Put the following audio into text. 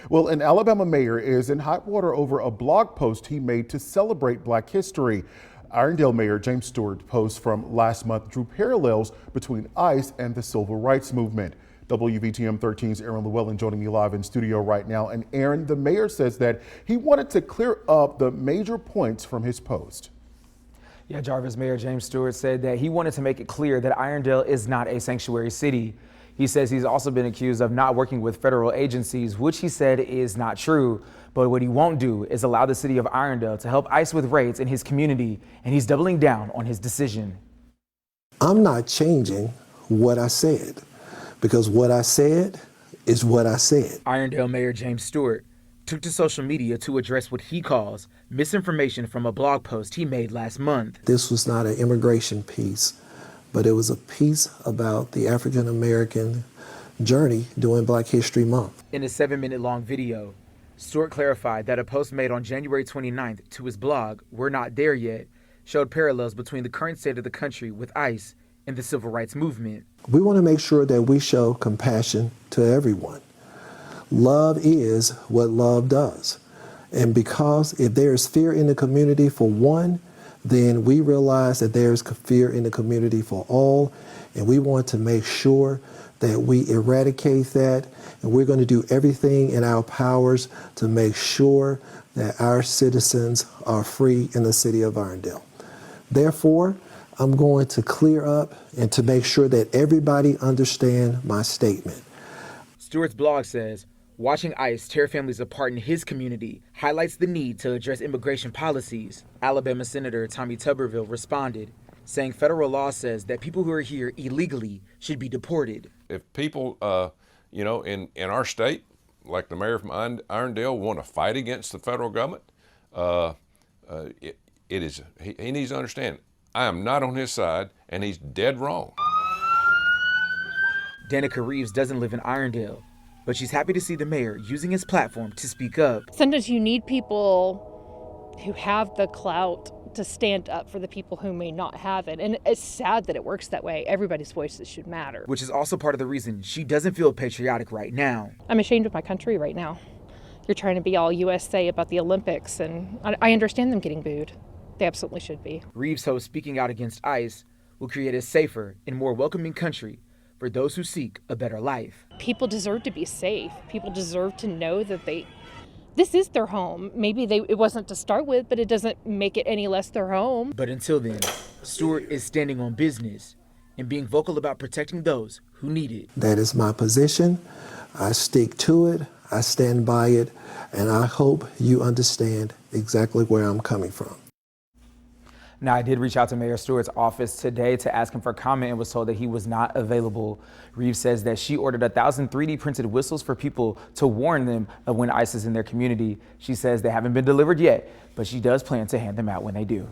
Well, an Alabama mayor is in hot water over a blog post he made to celebrate Black history. Irondale Mayor James Stewart post from last month drew parallels between ICE and the civil rights movement. WVTM 13's Aaron Llewellyn joining me live in studio right now. And Aaron, the mayor says that he wanted to clear up the major points from his post. Yeah, Jarvis, Mayor James Stewart said that he wanted to make it clear that Irondale is not a sanctuary city. He says he's also been accused of not working with federal agencies, which he said is not true. But what he won't do is allow the city of Irondale to help ICE with raids in his community, and he's doubling down on his decision. I'm not changing what I said, because what I said is what I said. Irondale Mayor James Stewart took to social media to address what he calls misinformation from a blog post he made last month. This was not an immigration piece, but it was a piece about the African American journey during Black History Month. In a 7-minute long video, Stewart clarified that a post made on January 29th to his blog, We're Not There Yet, showed parallels between the current state of the country with ICE and the civil rights movement. We want to make sure that we show compassion to everyone. Love is what love does. And because if there is fear in the community for one, then we realize that there's fear in the community for all, and we want to make sure that we eradicate that, and we're going to do everything in our powers to make sure that our citizens are free in the city of Irondale. Therefore, I'm going to clear up and to make sure that everybody understands my statement. Stewart's blog says, watching ICE tear families apart in his community highlights the need to address immigration policies. Alabama Senator Tommy Tuberville responded, saying federal law says that people who are here illegally should be deported. If people, in our state, like the mayor from Irondale, want to fight against the federal government, he needs to understand, I am not on his side, and he's dead wrong. Danica Reeves doesn't live in Irondale, but she's happy to see the mayor using his platform to speak up. Sometimes you need people who have the clout to stand up for the people who may not have it. And it's sad that it works that way. Everybody's voices should matter. Which is also part of the reason she doesn't feel patriotic right now. I'm ashamed of my country right now. You're trying to be all USA about the Olympics, and I understand them getting booed. They absolutely should be. Reeves hopes speaking out against ICE will create a safer and more welcoming country for those who seek a better life. People deserve to be safe. People deserve to know that this is their home. Maybe it wasn't to start with, but it doesn't make it any less their home. But until then, Stewart is standing on business and being vocal about protecting those who need it. That is my position. I stick to it. I stand by it. And I hope you understand exactly where I'm coming from. Now, I did reach out to Mayor Stewart's office today to ask him for comment and was told that he was not available. Reeves says that she ordered 1,000 3D printed whistles for people to warn them of when ICE is in their community. She says they haven't been delivered yet, but she does plan to hand them out when they do.